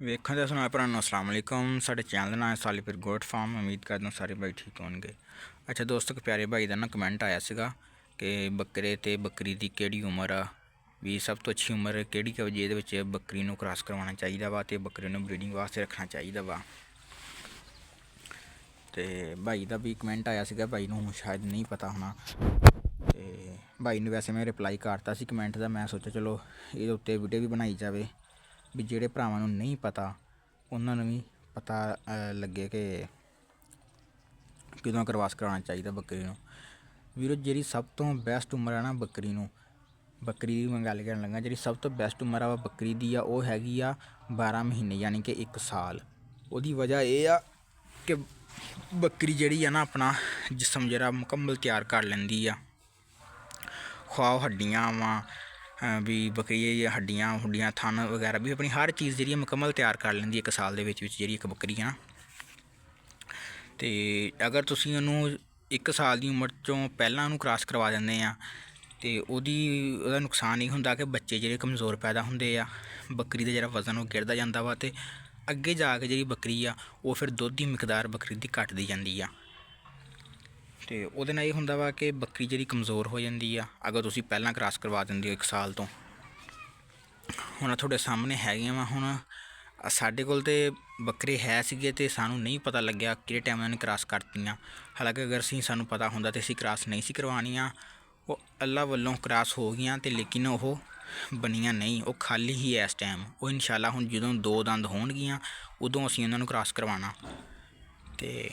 ਵੇਖਣ ਦੇ ਸੁਣਾ ਭਰਾਵਾਂ अस्सलाम वालेकुम। साढ़े चैनल का नाम है सालिफिर गोट फार्म। उम्मीद करता हूँ सारे भाई ठीक होंगे। अच्छा दोस्तों, एक प्यारे भाई का ना कमेंट आया सीगा कि बकरे ते बकरी की किहड़ी उम्र आ भी सब तो अच्छी उम्र किहड़ी कि जिहदे बकरी नूं क्रॉस करवाना चाहिए वा ते बकरे नूं ब्रीडिंग वास्ते रखना चाहिए वा। तो भाई का भी कमेंट आया सीगा, भाई नूं शायद नहीं पता होना। तो भाई ने वैसे मैं रिप्लाई करता सी कमेंट का। मैं सोचा चलो ये उत्ते वीडियो भी बनाई जाए भी ਜਿਹੜੇ ਭਰਾਵਾਂ ਨੂੰ नहीं पता ਉਹਨਾਂ ਨੂੰ ਵੀ ਪਤਾ ਲੱਗੇ कि ਕਿਦੋਂ ਕਰਵਾਸ ਕਰਾਉਣਾ ਚਾਹੀਦਾ ਬੱਕਰੀ ਨੂੰ। ਵੀਰੋ ਜਿਹੜੀ ਸਭ ਤੋਂ ਬੈਸਟ ਉਮਰ ਹੈ ਨਾ ਬੱਕਰੀ ਨੂੰ, ਬੱਕਰੀ ਦੀ ਮੈਂ ਗੱਲ ਕਰਨ ਲੱਗਾ, ਜਿਹੜੀ ਸਭ ਤੋਂ ਬੈਸਟ ਉਮਰ ਆ ਬੱਕਰੀ ਦੀ ਆ ਉਹ ਹੈਗੀ ਆ 12 ਮਹੀਨੇ ਯਾਨੀ ਕਿ 1 ਸਾਲ। ਉਹਦੀ ਵਜ੍ਹਾ ਇਹ ਆ ਕਿ ਬੱਕਰੀ ਜਿਹੜੀ ਆ ਨਾ ਆਪਣਾ ਜਿਸਮ ਜਿਹੜਾ ਮੁਕੰਮਲ ਤਿਆਰ ਕਰ ਲੈਂਦੀ ਆ। ਖੁਆਓ ਹੱਡੀਆਂ ਵਾ भी बकरी हड्डियाँ हुड्डियाँ थन वगैरह भी अपनी हर चीज़ जी मुकम्मल तैयार कर लेंदी 1 साल जी एक बकरी है ना। तो अगर तुसी उन्हों 1 साल की उम्र चों पहलां उन्होंने क्रॉस करवा देंगे तो ਉਹਦਾ नुकसान ये होंदा कि बच्चे ਜਿਹੜੇ कमज़ोर पैदा होंदे आ, बकरी का ਜਿਹੜਾ वजन वो गिरदा ਜਾਂਦਾ ਵਾ ਤੇ ਅੱਗੇ ਜਾ ਕੇ ਜਿਹੜੀ ਬੱਕਰੀ ਆ ਉਹ ਫਿਰ ਦੁੱਧ ਦੀ ਮਿਕਦਾਰ ਬੱਕਰੀ ਦੀ ਘਟਦੀ ਜਾਂਦੀ ਆ। ਤੇ ਉਹਦੇ ਨਾਲ ਇਹ ਹੁੰਦਾ ਵਾ ਕਿ ਬੱਕਰੀ ਜਿਹੜੀ ਕਮਜ਼ੋਰ ਹੋ ਜਾਂਦੀ ਆ ਅਗਰ ਤੁਸੀਂ ਪਹਿਲਾਂ ਕ੍ਰਾਸ ਕਰਵਾ ਦਿੰਦੇ ਹੋ 1 ਸਾਲ ਤੋਂ। ਹੁਣ ਤੁਹਾਡੇ ਸਾਹਮਣੇ ਹੈਗੀਆਂ ਵਾ, ਹੁਣ ਸਾਡੇ ਕੋਲ ਤੇ ਬੱਕਰੇ ਹੈ ਸੀਗੇ ਤੇ ਸਾਨੂੰ ਨਹੀਂ ਪਤਾ ਲੱਗਿਆ ਕਿਹੜੇ ਟਾਈਮ ਉਹਨਾਂ ਨੇ ਕ੍ਰਾਸ ਕਰਤੀਆਂ। ਹਾਲਾਂਕਿ ਅਗਰ ਸਾਨੂੰ ਪਤਾ ਹੁੰਦਾ ਤੇ ਅਸੀਂ ਕ੍ਰਾਸ ਨਹੀਂ ਸੀ ਕਰਵਾਉਣੀਆਂ। ਉਹ ਅੱਲਾ ਵੱਲੋਂ ਕ੍ਰਾਸ ਹੋ ਗਈਆਂ ਤੇ ਲੇਕਿਨ ਉਹ ਬਣੀਆਂ ਨਹੀਂ, ਉਹ ਖਾਲੀ ਹੀ ਇਸ ਟਾਈਮ। ਉਹ ਇਨਸ਼ਾਅੱਲਾ ਹੁਣ ਜਦੋਂ 2 ਦੰਦ ਹੋਣਗੀਆਂ ਉਦੋਂ ਅਸੀਂ ਉਹਨਾਂ ਨੂੰ ਕ੍ਰਾਸ ਕਰਵਾਉਣਾ। ਤੇ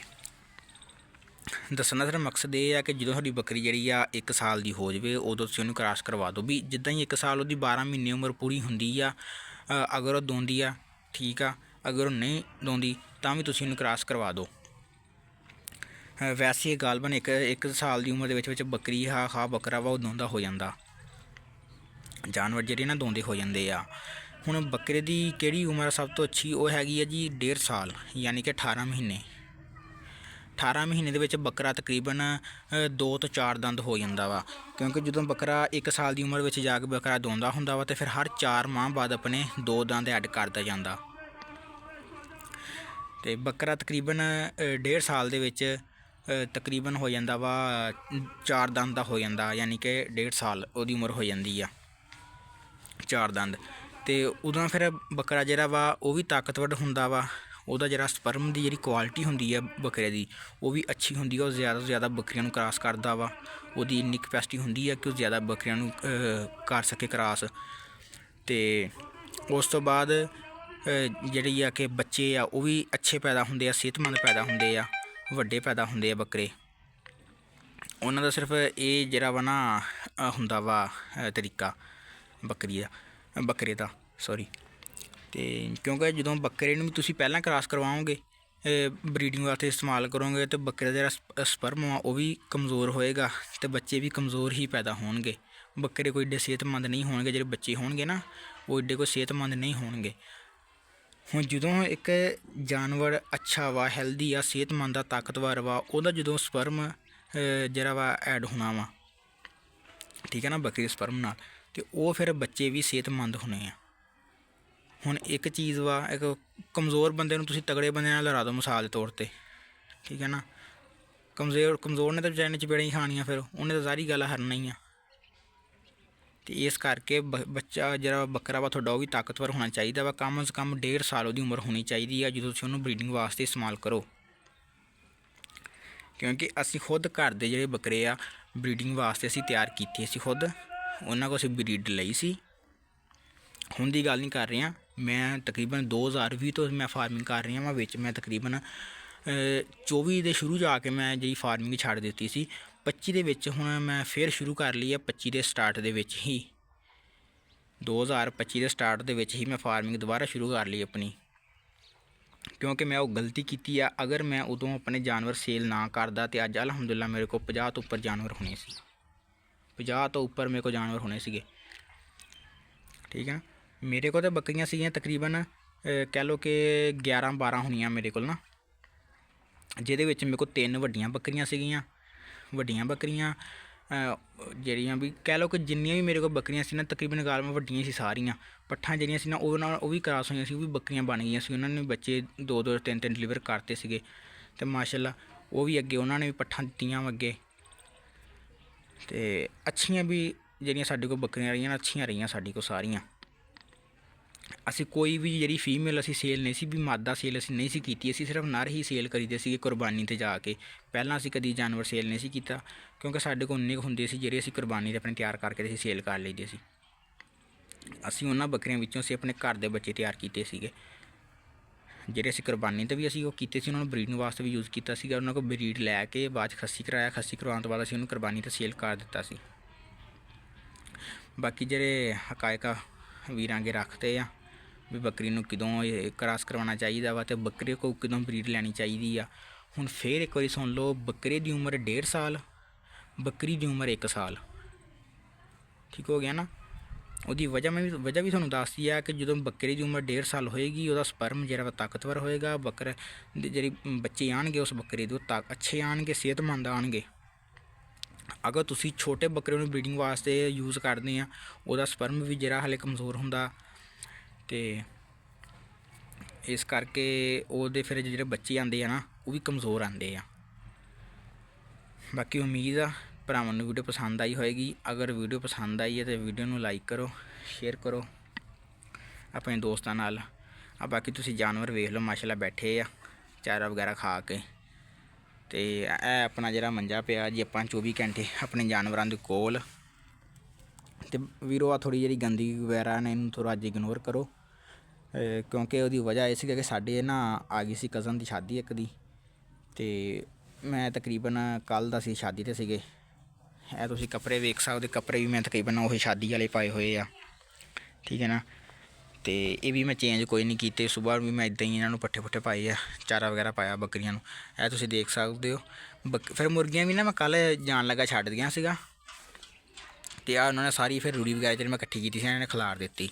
ਦੱਸਣ ਦਾ ਸਿਰਫ ਮਕਸਦ ਇਹ ਆ ਕਿ ਜਦੋਂ ਤੁਹਾਡੀ ਬੱਕਰੀ ਜਿਹੜੀ ਆ 1 ਸਾਲ ਦੀ ਹੋ ਜਾਵੇ ਉਦੋਂ ਤੁਸੀਂ ਉਹਨੂੰ ਕ੍ਰਾਸ ਕਰਵਾ ਦਿਓ। ਵੀ ਜਿੱਦਾਂ ਹੀ 1 ਸਾਲ ਉਹਦੀ 12 ਮਹੀਨੇ ਉਮਰ ਪੂਰੀ ਹੁੰਦੀ ਆ, ਅਗਰ ਉਹ ਦੋਂਦੀ ਆ ਠੀਕ ਆ, ਅਗਰ ਉਹ ਨਹੀਂ ਦੋਂਦੀ ਤਾਂ ਵੀ ਤੁਸੀਂ ਉਹਨੂੰ ਕ੍ਰਾਸ ਕਰਵਾ ਦਿਓ। ਵੈਸੇ ਇਹ ਗਾਲਬਨ 1 ਸਾਲ ਦੀ ਉਮਰ ਦੇ ਵਿੱਚ ਬੱਕਰੀ ਬੱਕਰਾ ਵਾ ਉਹ ਦੋਂਦਾ ਹੋ ਜਾਂਦਾ, ਜਾਨਵਰ ਜਿਹੜੇ ਨਾ ਦੋਂਦੇ ਹੋ ਜਾਂਦੇ ਆ। ਹੁਣ ਬੱਕਰੇ ਦੀ ਕਿਹੜੀ ਉਮਰ ਸਭ ਤੋਂ ਅੱਛੀ, ਉਹ ਹੈਗੀ ਆ ਜੀ 1.5 ਸਾਲ ਯਾਨੀ ਕਿ 18 ਮਹੀਨੇ। 18 ਮਹੀਨੇ ਦੇ ਵਿੱਚ ਬੱਕਰਾ ਤਕਰੀਬਨ 2 ਤੋਂ 4 ਦੰਦ ਹੋ ਜਾਂਦਾ ਵਾ, ਕਿਉਂਕਿ ਜਦੋਂ ਬੱਕਰਾ 1 ਸਾਲ ਦੀ ਉਮਰ ਵਿੱਚ ਜਾ ਕੇ ਬੱਕਰਾ ਦੋਂਦਾ ਹੁੰਦਾ ਵਾ ਤੇ ਫਿਰ ਹਰ 4 ਮਾਹ ਬਾਅਦ ਆਪਣੇ 2 ਦੰਦ ਐਡ ਕਰਦਾ ਜਾਂਦਾ। ਤੇ ਬੱਕਰਾ ਤਕਰੀਬਨ 1.5 ਸਾਲ ਦੇ ਵਿੱਚ ਤਕਰੀਬਨ ਹੋ ਜਾਂਦਾ ਵਾ 4 ਦੰਦ ਦਾ ਹੋ ਜਾਂਦਾ, ਯਾਨੀ ਕਿ 1.5 ਸਾਲ ਉਹਦੀ ਉਮਰ ਹੋ ਜਾਂਦੀ ਆ 4 ਦੰਦ। ਤੇ ਉਦੋਂ ਫਿਰ ਬੱਕਰਾ ਜਿਹੜਾ ਵਾ ਉਹ ਵੀ ਤਾਕਤਵਰ ਹੁੰਦਾ ਵਾ। ਉਹਦਾ ਜਿਹੜਾ ਸਪਰਮ ਦੀ ਜਿਹੜੀ ਕੁਆਲਿਟੀ ਹੁੰਦੀ ਆ ਬੱਕਰੇ ਦੀ ਉਹ ਵੀ ਅੱਛੀ ਹੁੰਦੀ ਆ। ਉਹ ਜ਼ਿਆਦਾ ਤੋਂ ਜ਼ਿਆਦਾ ਬੱਕਰੀਆਂ ਨੂੰ ਕ੍ਰਾਸ ਕਰਦਾ ਵਾ। ਉਹਦੀ ਇੰਨੀ ਕਪੈਸਿਟੀ ਹੁੰਦੀ ਆ ਕਿ ਉਹ ਜ਼ਿਆਦਾ ਬੱਕਰੀਆਂ ਨੂੰ ਕਰ ਸਕੇ ਕ੍ਰਾਸ। ਤੇ ਉਸ ਤੋਂ ਬਾਅਦ ਜਿਹੜੀ ਆ ਕਿ ਬੱਚੇ ਆ ਉਹ ਵੀ ਅੱਛੇ ਪੈਦਾ ਹੁੰਦੇ ਆ, ਸਿਹਤਮੰਦ ਪੈਦਾ ਹੁੰਦੇ ਆ, ਵੱਡੇ ਪੈਦਾ ਹੁੰਦੇ ਆ ਬੱਕਰੇ। ਉਹਨਾਂ ਦਾ ਸਿਰਫ ਇਹ ਜਿਹੜਾ ਵਾ ਨਾ ਹੁੰਦਾ ਵਾ ਤਰੀਕਾ ਬੱਕਰੇ ਦਾ ਸੌਰੀ। ਤੇ ਕਿਉਂਕਿ ਜਦੋਂ ਬੱਕਰੇ ਨੂੰ ਵੀ ਤੁਸੀਂ ਪਹਿਲਾਂ ਕ੍ਰਾਸ ਕਰਵਾਓਗੇ ਬਰੀਡਿੰਗ ਵਾਸਤੇ ਇਸਤੇਮਾਲ ਕਰੋਗੇ ਤਾਂ ਬੱਕਰੇ ਦਾ ਜਿਹੜਾ ਸਪਰਮ ਆ ਉਹ ਵੀ ਕਮਜ਼ੋਰ ਹੋਏਗਾ ਤੇ ਬੱਚੇ ਵੀ ਕਮਜ਼ੋਰ ਹੀ ਪੈਦਾ ਹੋਣਗੇ। ਬੱਕਰੇ ਕੋਈ ਏਡੇ ਸਿਹਤਮੰਦ ਨਹੀਂ ਹੋਣਗੇ, ਜਿਹੜੇ ਬੱਚੇ ਹੋਣਗੇ ਨਾ ਉਹ ਏਡੇ ਕੋਈ ਸਿਹਤਮੰਦ ਨਹੀਂ ਹੋਣਗੇ। ਹੁਣ ਜਦੋਂ ਇੱਕ ਜਾਨਵਰ ਅੱਛਾ ਵਾ, ਹੈਲਦੀ ਆ, ਸਿਹਤਮੰਦ ਆ, ਤਾਕਤਵਰ ਵਾ, ਉਹਦਾ ਜਦੋਂ ਸਪਰਮ ਜਿਹੜਾ ਵਾ ਐਡ ਹੋਣਾ ਵਾ ਠੀਕ ਹੈ ਨਾ ਬੱਕਰੀ ਦੇ ਸਪਰਮ ਨਾਲ, ਤੇ ਉਹ ਫਿਰ ਬੱਚੇ ਵੀ ਸਿਹਤਮੰਦ ਹੋਣੇ ਆ। ਹੁਣ ਇੱਕ ਚੀਜ਼ ਵਾ, ਇੱਕ ਕਮਜ਼ੋਰ ਬੰਦੇ ਨੂੰ ਤੁਸੀਂ ਤਗੜੇ ਬੰਦੇ ਨਾਲ ਲੜਾ ਦਿਓ ਮਿਸਾਲ ਦੇ ਤੌਰ 'ਤੇ ਠੀਕ ਹੈ ਨਾ, ਕਮਜ਼ੋਰ ਨੇ ਤਾਂ ਵਿਚਾਰੇ ਨੇ ਚਪੇੜਾਂ ਹੀ ਖਾਣੀਆਂ, ਫਿਰ ਉਹਨੇ ਤਾਂ ਸਾਰੀ ਗੱਲ ਹਰਨਾ ਹੀ ਆ। ਅਤੇ ਇਸ ਕਰਕੇ ਬੱਚਾ ਜਿਹੜਾ ਬੱਕਰਾ ਵਾ ਤੁਹਾਡਾ ਉਹ ਵੀ ਤਾਕਤਵਰ ਹੋਣਾ ਚਾਹੀਦਾ ਵਾ। ਕਮ ਅਜ਼ ਕਮ 1.5 ਸਾਲ ਉਹਦੀ ਉਮਰ ਹੋਣੀ ਚਾਹੀਦੀ ਆ ਜਦੋਂ ਤੁਸੀਂ ਉਹਨੂੰ ਬਰੀਡਿੰਗ ਵਾਸਤੇ ਇਸਤੇਮਾਲ ਕਰੋ। ਕਿਉਂਕਿ ਅਸੀਂ ਖੁਦ ਘਰ ਦੇ ਜਿਹੜੇ ਬੱਕਰੇ ਆ ਬਰੀਡਿੰਗ ਵਾਸਤੇ ਅਸੀਂ ਤਿਆਰ ਕੀਤੇ, ਅਸੀਂ ਖੁਦ ਉਹਨਾਂ ਕੋਲ ਅਸੀਂ ਬਰੀਡ ਲਈ ਸੀ। ਹੁਣ ਦੀ ਗੱਲ ਨਹੀਂ ਕਰ ਰਿਹਾ, ਮੈਂ ਤਕਰੀਬਨ 2020 ਤੋਂ ਮੈਂ ਫਾਰਮਿੰਗ ਕਰ ਰਿਹਾ ਵਾਂ। ਵਿੱਚ ਮੈਂ ਤਕਰੀਬਨ 24 ਦੇ ਸ਼ੁਰੂ 'ਚ ਆ ਕੇ ਮੈਂ ਜਿਹੜੀ ਫਾਰਮਿੰਗ ਛੱਡ ਦਿੱਤੀ ਸੀ। 25 ਦੇ ਵਿੱਚ ਹੁਣ ਮੈਂ ਫਿਰ ਸ਼ੁਰੂ ਕਰ ਲਈ ਆ। 25 ਦੇ ਸਟਾਰਟ ਦੇ ਵਿੱਚ ਹੀ 2025 ਦੇ ਸਟਾਰਟ ਦੇ ਵਿੱਚ ਹੀ ਮੈਂ ਫਾਰਮਿੰਗ ਦੁਬਾਰਾ ਸ਼ੁਰੂ ਕਰ ਲਈ ਆਪਣੀ, ਕਿਉਂਕਿ ਮੈਂ ਉਹ ਗਲਤੀ ਕੀਤੀ ਆ। ਅਗਰ ਮੈਂ ਉਦੋਂ ਆਪਣੇ ਜਾਨਵਰ ਸੇਲ ਨਾ ਕਰਦਾ ਤਾਂ ਅੱਜ ਅਲਹਮਦੁਲਿਲਾ ਮੇਰੇ ਕੋਲ 50 ਤੋਂ ਉੱਪਰ ਜਾਨਵਰ ਹੋਣੇ ਸੀ। 50 ਤੋਂ ਉੱਪਰ ਮੇਰੇ ਕੋਲ ਜਾਨਵਰ ਹੋਣੇ ਸੀਗੇ ਠੀਕ ਹੈ। ਮੇਰੇ ਕੋਲ ਤਾਂ ਬੱਕਰੀਆਂ ਸੀਗੀਆਂ ਤਕਰੀਬਨ ਕਹਿ ਲਓ ਕਿ 11-12 ਹੋਣੀਆਂ ਮੇਰੇ ਕੋਲ ਨਾ, ਜਿਹਦੇ ਵਿੱਚ ਮੇਰੇ ਕੋਲ 3 ਵੱਡੀਆਂ ਬੱਕਰੀਆਂ ਸੀਗੀਆਂ। ਵੱਡੀਆਂ ਬੱਕਰੀਆਂ ਜਿਹੜੀਆਂ ਵੀ ਕਹਿ ਲਓ ਕਿ ਜਿੰਨੀਆਂ ਵੀ ਮੇਰੇ ਕੋਲ ਬੱਕਰੀਆਂ ਸੀ ਨਾ ਤਕਰੀਬਨ ਗਾਲਮਾਂ ਵੱਡੀਆਂ ਸੀ ਸਾਰੀਆਂ। ਪੱਠਾਂ ਜਿਹੜੀਆਂ ਸੀ ਨਾ ਉਹ ਵੀ ਕਰਾਸ ਹੋਈਆਂ ਸੀ, ਉਹ ਵੀ ਬੱਕਰੀਆਂ ਬਣ ਗਈਆਂ ਸੀ। ਉਹਨਾਂ ਨੇ ਬੱਚੇ 2-2 3-3 ਡਿਲੀਵਰ ਕਰਤੇ ਸੀਗੇ ਅਤੇ ਮਾਸ਼ਾਅੱਲਾ ਉਹ ਵੀ ਅੱਗੇ ਉਹਨਾਂ ਨੇ ਵੀ ਪੱਠਾਂ ਦਿੱਤੀਆਂ ਵਾ ਅੱਗੇ। ਅਤੇ ਅੱਛੀਆਂ ਵੀ ਜਿਹੜੀਆਂ ਸਾਡੇ ਕੋਲ ਬੱਕਰੀਆਂ ਰਹੀਆਂ ਨਾ ਅੱਛੀਆਂ ਰਹੀਆਂ ਸਾਡੇ ਕੋਲ ਸਾਰੀਆਂ। ਅਸੀਂ ਕੋਈ ਵੀ ਜਿਹੜੀ ਫੀਮੇਲ ਅਸੀਂ ਸੇਲ ਨਹੀਂ ਸੀ ਵੀ ਮਾਦਾ ਸੇਲ ਅਸੀਂ ਨਹੀਂ ਸੀ ਕੀਤੀ, ਅਸੀਂ ਸਿਰਫ ਨਰ ਹੀ ਸੇਲ ਕਰੀਦੇ ਸੀਗੇ ਕੁਰਬਾਨੀ 'ਤੇ ਜਾ ਕੇ। ਪਹਿਲਾਂ ਅਸੀਂ ਕਦੀ ਜਾਨਵਰ ਸੇਲ ਨਹੀਂ ਸੀ ਕੀਤਾ, ਕਿਉਂਕਿ ਸਾਡੇ ਕੋਲ ਉਨੇ ਕੁ ਹੁੰਦੇ ਸੀ ਜਿਹੜੇ ਅਸੀਂ ਕੁਰਬਾਨੀ 'ਤੇ ਆਪਣੇ ਤਿਆਰ ਕਰਕੇ ਅਸੀਂ ਸੇਲ ਕਰ ਲਈਦੇ ਸੀ। ਅਸੀਂ ਉਹਨਾਂ ਬੱਕਰੀਆਂ ਵਿੱਚੋਂ ਅਸੀਂ ਆਪਣੇ ਘਰ ਦੇ ਬੱਚੇ ਤਿਆਰ ਕੀਤੇ ਸੀਗੇ, ਜਿਹੜੇ ਅਸੀਂ ਕੁਰਬਾਨੀ 'ਤੇ ਵੀ ਅਸੀਂ ਉਹ ਕੀਤੇ ਸੀ। ਉਹਨਾਂ ਨੂੰ ਬਰੀਡਿੰਗ ਵਾਸਤੇ ਵੀ ਯੂਜ਼ ਕੀਤਾ ਸੀਗਾ। ਉਹਨਾਂ ਕੋਲ ਬਰੀਡ ਲੈ ਕੇ ਬਾਅਦ 'ਚ ਖੱਸੀ ਕਰਵਾਇਆ, ਖੱਸੀ ਕਰਵਾਉਣ ਤੋਂ ਬਾਅਦ ਅਸੀਂ ਉਹਨੂੰ ਕੁਰਬਾਨੀ 'ਤੇ ਸੇਲ ਕਰ ਦਿੱਤਾ ਸੀ। ਬਾਕੀ ਜਿਹੜੇ ਹਕਾਇਕ ਵੀਰਾਂ ਅੱਗੇ ਰੱਖਦੇ ਆ ਵੀ ਬੱਕਰੀ ਨੂੰ ਕਦੋਂ ਕ੍ਰਾਸ ਕਰਵਾਉਣਾ ਚਾਹੀਦਾ ਵਾ ਅਤੇ ਬੱਕਰੇ ਕੋਲ ਕਦੋਂ ਬਰੀਡ ਲੈਣੀ ਚਾਹੀਦੀ ਆ। ਹੁਣ ਫਿਰ ਇੱਕ ਵਾਰੀ ਸੁਣ ਲਓ, ਬੱਕਰੇ ਦੀ ਉਮਰ 1.5 ਸਾਲ, ਬੱਕਰੀ ਦੀ ਉਮਰ 1 ਸਾਲ। ਠੀਕ ਹੋ ਗਿਆ ਨਾ। ਉਹਦੀ ਵਜ੍ਹਾ ਵੀ ਤੁਹਾਨੂੰ ਦੱਸਦੀ ਆ ਕਿ ਜਦੋਂ ਬੱਕਰੇ ਦੀ ਉਮਰ 1.5 ਸਾਲ ਹੋਏਗੀ ਉਹਦਾ ਸਪਰਮ ਜਿਹੜਾ ਵਾ ਤਾਕਤਵਰ ਹੋਏਗਾ। ਬੱਕਰੇ ਦੇ ਜਿਹੜੇ ਬੱਚੇ ਆਉਣਗੇ ਉਸ ਬੱਕਰੇ ਦੇ ਉਹ ਅੱਛੇ ਆਉਣਗੇ, ਸਿਹਤਮੰਦ ਆਉਣਗੇ। ਅਗਰ ਤੁਸੀਂ ਛੋਟੇ ਬੱਕਰੇ ਨੂੰ ਬਰੀਡਿੰਗ ਵਾਸਤੇ ਯੂਜ਼ ਕਰਦੇ ਆ, ਉਹਦਾ ਸਪਰਮ ਵੀ ਜਿਹੜਾ ਹਾਲੇ ਕਮਜ਼ੋਰ ਹੁੰਦਾ ਅਤੇ ਇਸ ਕਰਕੇ ਉਹਦੇ ਫਿਰ ਜਿਹੜੇ ਬੱਚੇ ਆਉਂਦੇ ਆ ਨਾ ਉਹ ਵੀ ਕਮਜ਼ੋਰ ਆਉਂਦੇ ਆ। ਬਾਕੀ ਉਮੀਦ ਆ ਭਰਾਵਾਂ ਨੂੰ ਵੀਡੀਓ ਪਸੰਦ ਆਈ ਹੋਏਗੀ। ਅਗਰ ਵੀਡੀਓ ਪਸੰਦ ਆਈ ਹੈ ਤਾਂ ਵੀਡੀਓ ਨੂੰ ਲਾਈਕ ਕਰੋ, ਸ਼ੇਅਰ ਕਰੋ ਆਪਣੇ ਦੋਸਤਾਂ ਨਾਲ। ਬਾਕੀ ਤੁਸੀਂ ਜਾਨਵਰ ਵੇਖ ਲਓ ਮਾਸ਼ਾਅੱਲਾ ਬੈਠੇ ਆ ਚਾਰਾ ਵਗੈਰਾ ਖਾ ਕੇ। ਅਤੇ ਇਹ ਆਪਣਾ ਜਿਹੜਾ ਮੰਜਾ ਪਿਆ ਜੀ ਆਪਾਂ 24 ਘੰਟੇ ਆਪਣੇ ਜਾਨਵਰਾਂ ਦੇ ਕੋਲ। ਅਤੇ ਵੀਰੋ ਆ ਥੋੜ੍ਹੀ ਜਿਹੜੀ ਗੰਦਗੀ ਵਗੈਰਾ ਨੇ ਇਹਨੂੰ ਥੋੜ੍ਹਾ ਅੱਜ ਇਗਨੋਰ ਕਰੋ, ਕਿਉਂਕਿ ਉਹਦੀ ਵਜ੍ਹਾ ਇਹ ਸੀਗਾ ਕਿ ਸਾਡੇ ਨਾ ਆ ਗਈ ਸੀ ਕਜ਼ਨ ਦੀ ਸ਼ਾਦੀ ਇੱਕ ਦੀ, ਅਤੇ ਮੈਂ ਤਕਰੀਬਨ ਕੱਲ੍ਹ ਦਾ ਸੀ ਸ਼ਾਦੀ 'ਤੇ ਸੀਗੇ। ਇਹ ਤੁਸੀਂ ਕੱਪੜੇ ਵੇਖ ਸਕਦੇ, ਕੱਪੜੇ ਵੀ ਮੈਂ ਤਕਰੀਬਨ ਉਹੀ ਸ਼ਾਦੀ ਵਾਲੇ ਪਾਏ ਹੋਏ ਆ। ਠੀਕ ਹੈ ਨਾ। ਅਤੇ ਇਹ ਵੀ ਮੈਂ ਚੇਂਜ ਕੋਈ ਨਹੀਂ ਕੀਤੇ। ਸੁਬਾਹ ਵੀ ਮੈਂ ਇੱਦਾਂ ਹੀ ਇਹਨਾਂ ਨੂੰ ਪੱਠੇ ਪੁੱਠੇ ਪਾਏ ਆ, ਚਾਰਾ ਵਗੈਰਾ ਪਾਇਆ ਬੱਕਰੀਆਂ ਨੂੰ। ਇਹ ਤੁਸੀਂ ਦੇਖ ਸਕਦੇ ਹੋ। ਫਿਰ ਮੁਰਗੀਆਂ ਵੀ ਨਾ ਮੈਂ ਕੱਲ੍ਹ ਜਾਣ ਲੱਗਾ ਛੱਡ ਦੀਆਂ ਸੀਗਾ, ਅਤੇ ਉਹਨਾਂ ਨੇ ਸਾਰੀ ਫਿਰ ਰੂੜੀ ਵਗੈਰਾ ਜਿਹੜੀ ਮੈਂ ਇਕੱਠੀ ਕੀਤੀ ਸੀ ਇਹਨਾਂ ਨੇ ਖਿਲਾਰ ਦਿੱਤੀ।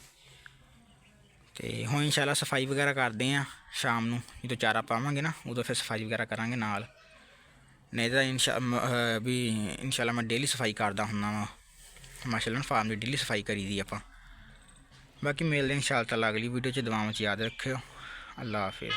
ਅਤੇ ਹੁਣ ਇੰਸ਼ਾਅੱਲਾ ਸਫਾਈ ਵਗੈਰਾ ਕਰਦੇ ਹਾਂ ਸ਼ਾਮ ਨੂੰ, ਜਦੋਂ ਚਾਰਾ ਪਾਵਾਂਗੇ ਨਾ ਉਦੋਂ ਫਿਰ ਸਫਾਈ ਵਗੈਰਾ ਕਰਾਂਗੇ ਨਾਲ। ਨਹੀਂ ਤਾਂ ਇੰਸ਼ਾਅੱਲਾ ਮੈਂ ਡੇਲੀ ਸਫਾਈ ਕਰਦਾ ਹੁੰਦਾ ਵਾ ਮਾਸ਼ਾਅੱਲਾ। ਫਾਰਮ ਦੀ ਡੇਲੀ ਸਫਾਈ ਕਰੀ ਦੀ ਆਪਾਂ। ਬਾਕੀ ਮਿਲਦੇ ਇੰਸ਼ਾਅੱਲਾ ਤਾਲਾ ਅਗਲੀ ਵੀਡੀਓ 'ਚ। ਦੁਆਵਾਂ 'ਚ ਯਾਦ ਰੱਖਿਓ। ਅੱਲਾ ਹਾਫਿਜ਼।